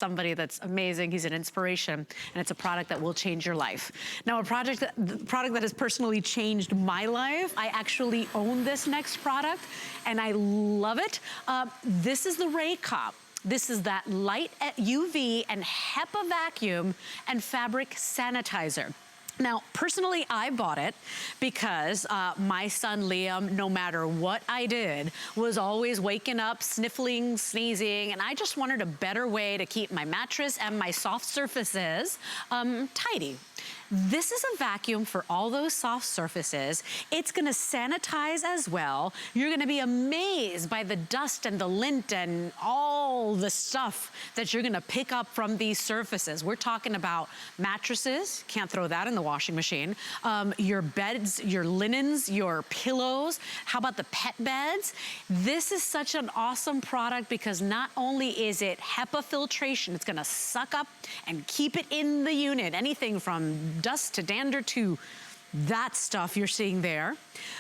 somebody that's amazing. He's an inspiration, and it's a product that will change your life. Now, the product that has personally changed my life, I actually own this next product, and I love it. This is the RAYCOP. This is that light UV and HEPA vacuum and fabric sanitizer. Now, personally, I bought it because my son Liam, no matter what I did, was always waking up, sniffling, sneezing, and I just wanted a better way to keep my mattress and my soft surfaces tidy. This is a vacuum for all those soft surfaces. It's gonna sanitize as well. You're gonna be amazed by the dust and the lint and all the stuff that you're gonna pick up from these surfaces. We're talking about mattresses, can't throw that in the washing machine, your beds, your linens, your pillows. How about the pet beds? This is such an awesome product because not only is it HEPA filtration, it's gonna suck up and keep it in the unit, anything from dust to dander to that stuff you're seeing there,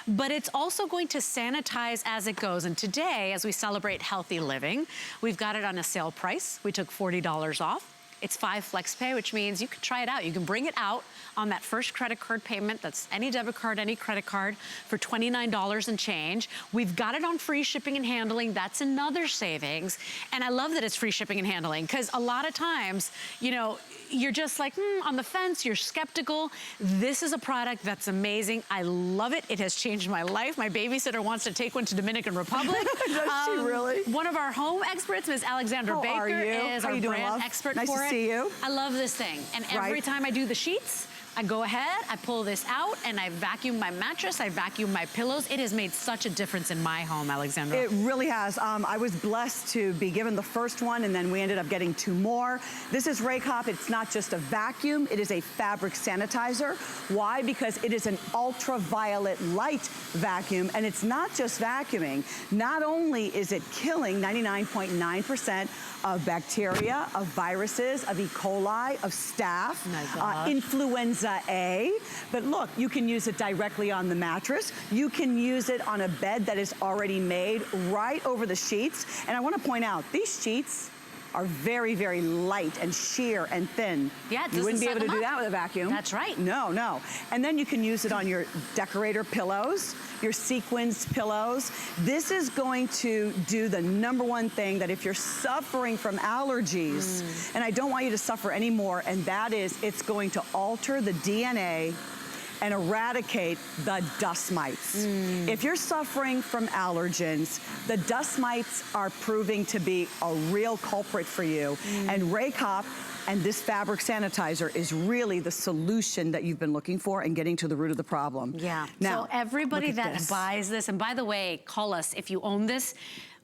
but it's also going to sanitize as it goes. And today, as we celebrate healthy living, we've got it on a sale price. We took $40 off. It's 5 flex pay, which means you can try it out. You can bring it out on that first credit card payment. That's any debit card, any credit card for $29 and change. We've got it on free shipping and handling. That's another savings. And I love that it's free shipping and handling because a lot of times, you know, you're just like, on the fence, you're skeptical. This is a product that's amazing. I love it. It has changed my life. My babysitter wants to take one to Dominican Republic. Does she really? One of our home experts, Ms. Alexandra Baker, is our brand expert for it. Nice to see you. I love this thing. And every time I do the sheets, I go ahead, I pull this out, and I vacuum my mattress, I vacuum my pillows. It has made such a difference in my home, Alexandra. It really has. I was blessed to be given the first one, and then we ended up getting 2 more. This is RAYCOP. It's not just a vacuum, it is a fabric sanitizer. Why? Because it is an ultraviolet light vacuum, and it's not just vacuuming. Not only is it killing 99.9% of bacteria, of viruses, of E. coli, of staph, influenza A. But look, you can use it directly on the mattress. You can use it on a bed that is already made right over the sheets. And I want to point out, these sheets are very, very light and sheer and thin. Yeah, you wouldn't be able to do that with a vacuum. That's right. No, no. And then you can use it on your decorator pillows, your sequins pillows. This is going to do the #1 thing that if you're suffering from allergies, and I don't want you to suffer anymore, and that is it's going to alter the DNA and eradicate the dust mites. If you're suffering from allergens, the dust mites are proving to be a real culprit for you. And RAYCOP and this fabric sanitizer is really the solution that you've been looking for and getting to the root of the problem. Yeah, now, so everybody that buys this, and by the way, call us if you own this.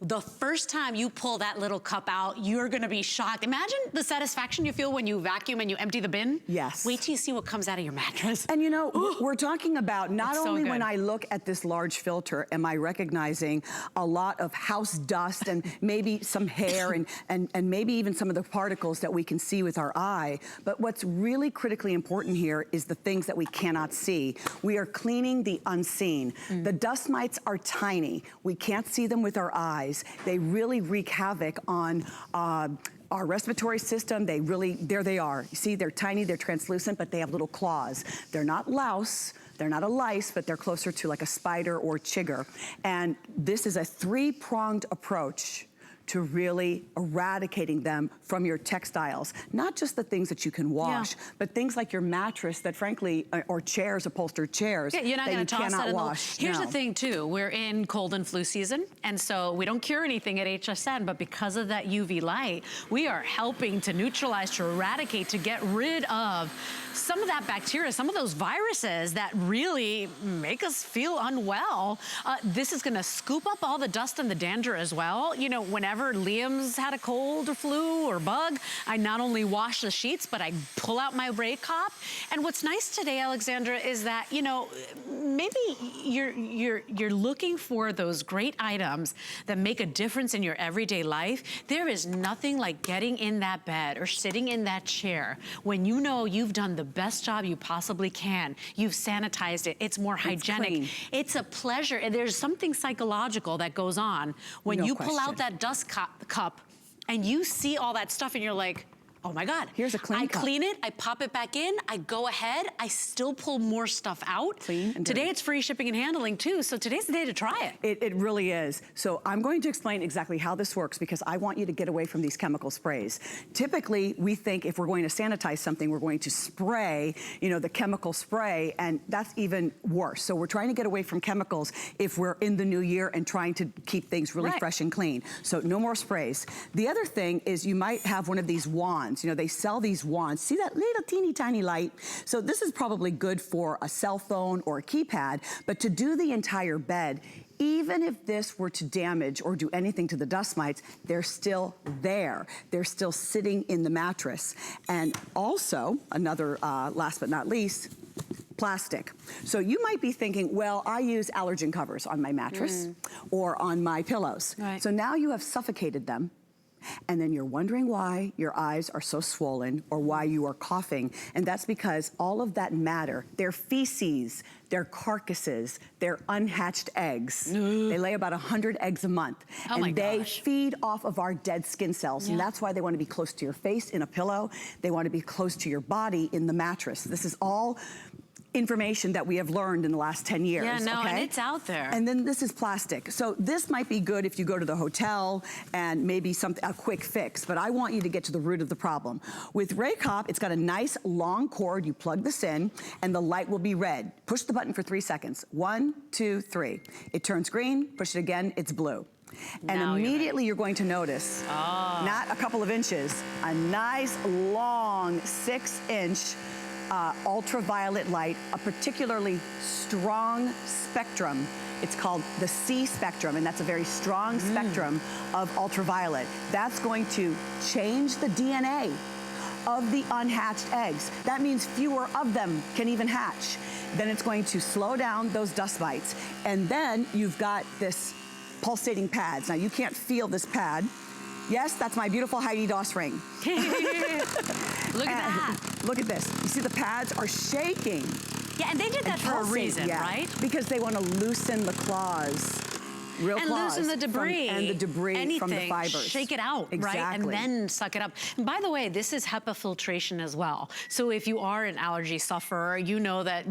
The first time you pull that little cup out, you're gonna be shocked. Imagine the satisfaction you feel when you vacuum and you empty the bin. Yes. Wait till you see what comes out of your mattress. And you know, we're talking about not It's only so when I look at this large filter, am I recognizing a lot of house dust and maybe some hair and maybe even some of the particles that we can see with our eye. But what's really critically important here is the things that we cannot see. We are cleaning the unseen. The dust mites are tiny. We can't see them with our eyes. They really wreak havoc on our respiratory system. They really, there they are. You see, they're tiny, they're translucent, but they have little claws. They're not louse, they're not a lice, but they're closer to like a spider or chigger. And this is a 3-pronged approach to really eradicating them from your textiles. Not just the things that you can wash, but things like your mattress that frankly, or chairs, upholstered chairs, you're not gonna toss that in wash. Here's the thing too, we're in cold and flu season, and so we don't cure anything at HSN, but because of that UV light, we are helping to neutralize, to eradicate, to get rid of some of that bacteria, some of those viruses that really make us feel unwell. This is gonna scoop up all the dust and the dander as well. You know, whenever Liam's had a cold or flu or bug, I not only wash the sheets, but I pull out my RAYCOP. And what's nice today, Alexandra, is that, you know, maybe you're looking for those great items that make a difference in your everyday life. There is nothing like getting in that bed or sitting in that chair when you know you've done the best job you possibly can. You've sanitized it. It's more hygienic. It's a pleasure. And there's something psychological that goes on when you pull out that dust cup and you see all that stuff and you're like, oh my God. Here's a clean cup. I clean it, I pop it back in, I go ahead, I still pull more stuff out. Clean and Today dirty. it's free shipping and handling too, so today's the day to try it. It really is. So I'm going to explain exactly how this works because I want you to get away from these chemical sprays. Typically, we think if we're going to sanitize something, we're going to spray, you know, the chemical spray, and that's even worse. So we're trying to get away from chemicals if we're in the new year and trying to keep things really fresh and clean. So no more sprays. The other thing is you might have one of these wands. You know, they sell these wands. See that little teeny tiny light? So this is probably good for a cell phone or a keypad, but to do the entire bed, even if this were to damage or do anything to the dust mites, they're still there. They're still sitting in the mattress. And also, another, last but not least, plastic. So you might be thinking, well, I use allergen covers on my mattress or on my pillows. Right. So now you have suffocated them. And then you're wondering why your eyes are so swollen or why you are coughing. And that's because all of that matter, their feces, their carcasses, their unhatched eggs, they lay about 100 eggs a month. Oh and they feed off of our dead skin cells. And that's why they want to be close to your face in a pillow. They want to be close to your body in the mattress. This is all information that we have learned in the last 10 years. Yeah, no, and it's out there. And then this is plastic. So this might be good if you go to the hotel and maybe a quick fix, but I want you to get to the root of the problem. With RAYCOP, it's got a nice long cord. You plug this in and the light will be red. Push the button for 3 seconds. 1, 2, 3. It turns green, push it again, it's blue. And now immediately you're going to notice, not a couple of inches, a nice long 6-inch ultraviolet light, a particularly strong spectrum. It's called the C spectrum, and that's a very strong spectrum of ultraviolet. That's going to change the DNA of the unhatched eggs. That means fewer of them can even hatch. Then it's going to slow down those dust mites. And then you've got this pulsating pads. Now you can't feel this pad. Yes, that's my beautiful Heidi Doss ring. Look at that. Look at this. You see the pads are shaking. Yeah, and they did that for a reason, yeah, right? Because they want to loosen the claws. Real and claws. loosen the debris. And the debris anything, from the fibers. Shake it out, exactly. right? And then suck it up. And by the way, this is HEPA filtration as well. So if you are an allergy sufferer, you know that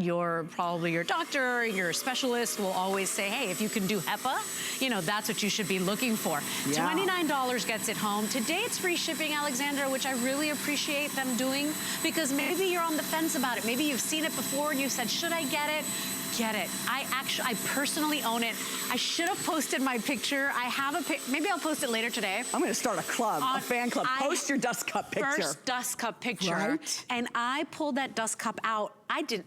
probably your doctor, your specialist will always say, hey, if you can do HEPA, you know, that's what you should be looking for. Yeah. $29 gets it home. Today it's free shipping, Alexandra, which I really appreciate them doing because maybe you're on the fence about it. Maybe you've seen it before and you said, should I get it? Get it. I personally own it. I should have posted my picture. I have a maybe I'll post it later today. I'm going to start a club, a fan club. Post your dust cup picture. First dust cup picture. Right? And I pulled that dust cup out.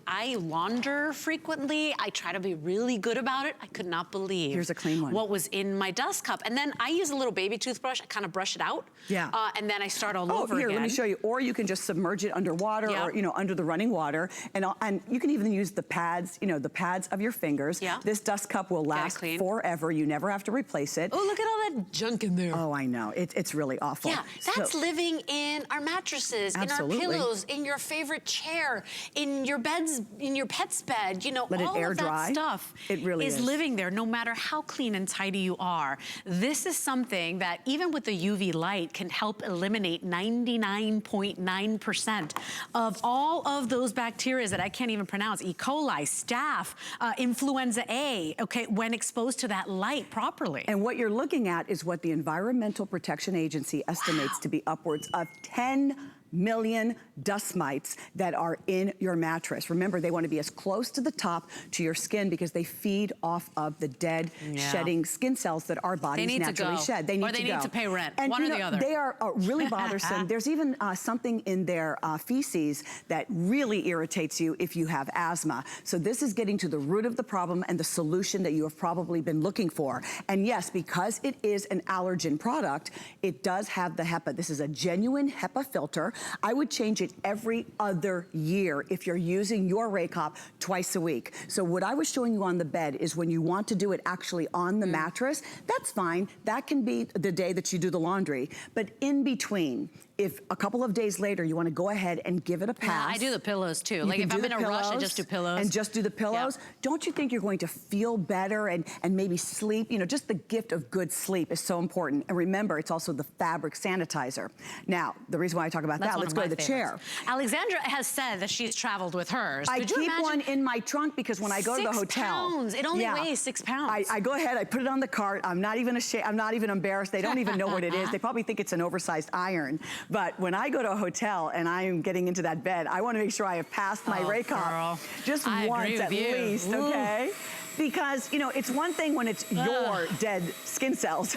I launder frequently. I try to be really good about it. I could not believe Here's a clean one. what was in my dust cup. And then I use a little baby toothbrush. I kind of brush it out. Yeah. And then I start all over here, again. let me show you. Or you can just submerge it underwater or, you know, under the running water. And you can even use the pads, you know, the pads of your fingers. Yeah. This dust cup will last forever. You never have to replace it. Oh, look at all that junk in there. Oh, I know. It's really awful. Yeah, that's living in our mattresses, Absolutely. in our pillows, in your favorite chair, in your beds, in your pet's bed, you know, Let it all air of that dry. stuff It really is. living there, no matter how clean and tidy you are. This is something that even with the UV light can help eliminate 99.9% of all of those bacteria that I can't even pronounce, E. coli, staph, influenza A, okay, when exposed to that light properly. And what you're looking at is what the Environmental Protection Agency estimates to be upwards of 10 million dust mites that are in your mattress. Remember, they want to be as close to the top to your skin because they feed off of the dead, shedding skin cells that our bodies naturally shed. They need to pay rent. And one or the other. They are really bothersome. There's even something in their feces that really irritates you if you have asthma. So this is getting to the root of the problem and the solution that you have probably been looking for. And yes, because it is an allergen product, it does have the HEPA. This is a genuine HEPA filter. I would change it every other year if you're using your RAYCOP twice a week. So what I was showing you on the bed is when you want to do it actually on the mattress, that's fine. That can be the day that you do the laundry. But in between, if a couple of days later you want to go ahead and give it a pass. Yeah, I do the pillows too. Like if I'm in a rush, I just do pillows. And just do the pillows. Yep. Don't you think you're going to feel better and maybe sleep? You know, just the gift of good sleep is so important. And remember, it's also the fabric sanitizer. Now, the reason why I talk about that, let's go to the chair. Alexandra has said that she's traveled with hers. I keep one in my trunk because when I go to the hotel. 6 pounds. It only weighs 6 pounds. I go ahead, I put it on the cart. I'm not even ashamed. I'm not even embarrassed. They don't even know what it is. They probably think it's an oversized iron. But when I go to a hotel and I'm getting into that bed, I want to make sure I have passed my RAYCOP just once at least, okay? Because, you know, it's one thing when it's your dead skin cells.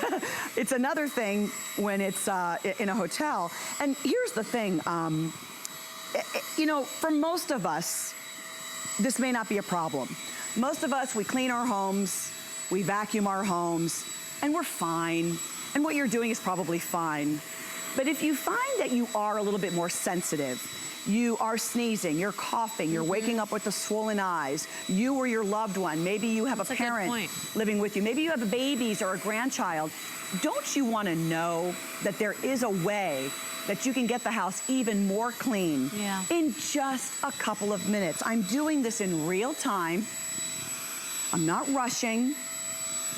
It's another thing when it's in a hotel. And here's the thing, you know, for most of us, this may not be a problem. Most of us, we clean our homes, we vacuum our homes, and we're fine. And what you're doing is probably fine. But if you find that you are a little bit more sensitive, you are sneezing, you're coughing, you're waking up with the swollen eyes, you or your loved one, maybe you have a parent living with you, maybe you have babies or a grandchild, don't you want to know that there is a way that you can get the house even more clean in just a couple of minutes? I'm doing this in real time. I'm not rushing.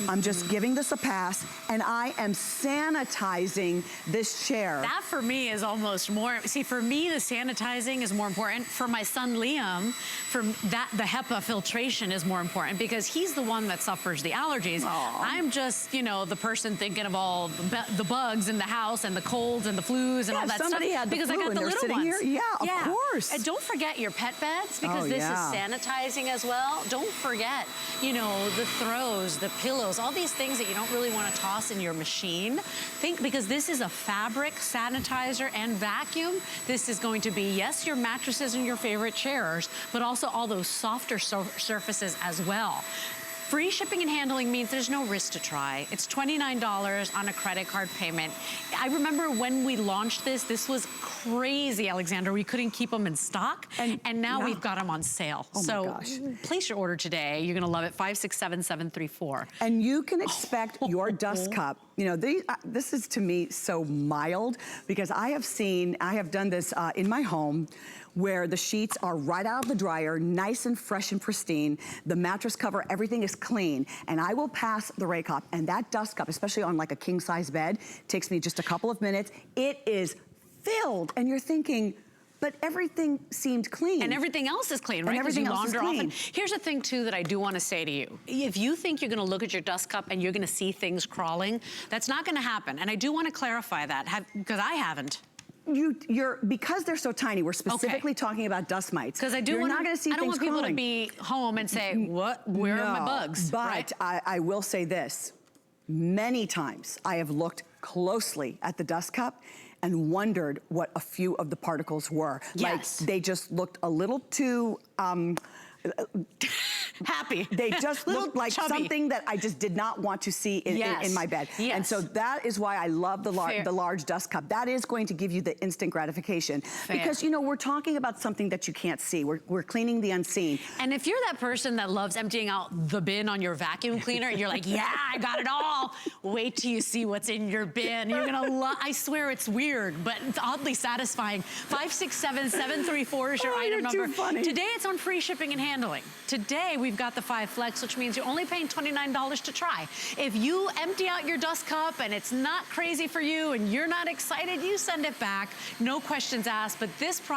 I'm just giving this a pass, and I am sanitizing this chair. That for me is almost more, see, for me, the sanitizing is more important. For my son, Liam, for that, the HEPA filtration is more important because he's the one that suffers the allergies. Aww. I'm just, you know, the person thinking of all the bugs in the house and the colds and the flus and all that stuff. Had the because flu I got the little ones. Here? Yeah, of course. And don't forget your pet beds because this is sanitizing as well. Don't forget, you know, the throws, the pillows, all these things that you don't really want to toss in your machine. Think, because this is a fabric sanitizer and vacuum, this is going to be, yes, your mattresses and your favorite chairs, but also all those softer surfaces as well. Free shipping and handling means there's no risk to try. It's $29 on a credit card payment. I remember when we launched this, this was crazy, Alexandra. We couldn't keep them in stock, and now we've got them on sale. So place your order today. You're gonna love it, 567-734. And you can expect your dust cup. You know, this is to me so mild because I have done this in my home where the sheets are right out of the dryer, nice and fresh and pristine. The mattress cover, everything is clean. And I will pass the RAYCOP, and that dust cup, especially on like a king size bed, takes me just a couple of minutes. It is filled, and you're thinking, but everything seemed clean. And everything else is clean, right? And everything else is clean. Here's the thing, too, that I do want to say to you. If you think you're going to look at your dust cup and you're going to see things crawling, that's not going to happen. And I do want to clarify that, because I haven't. Because they're so tiny, we're specifically talking about dust mites. Because I do want to see things crawling. I don't want people to be home and say, what, where are my bugs? But right? I will say this, many times I have looked closely at the dust cup and wondered what a few of the particles were. Yes. Like they just looked a little too, happy. They just looked like chubby. Something that I just did not want to see in my bed. Yes. And so that is why I love the large dust cup. That is going to give you the instant gratification. Fair. Because, you know, we're talking about something that you can't see. We're cleaning the unseen. And if you're that person that loves emptying out the bin on your vacuum cleaner, and you're like, yeah, I got it all. Wait till you see what's in your bin. You're gonna love, I swear it's weird, but it's oddly satisfying. 567-734 is your item number. Too funny. Today it's on free shipping and handling. Today we've got the 5 Flex, which means you're only paying $29 to try. If you empty out your dust cup and it's not crazy for you and you're not excited, you send it back. No questions asked, but this product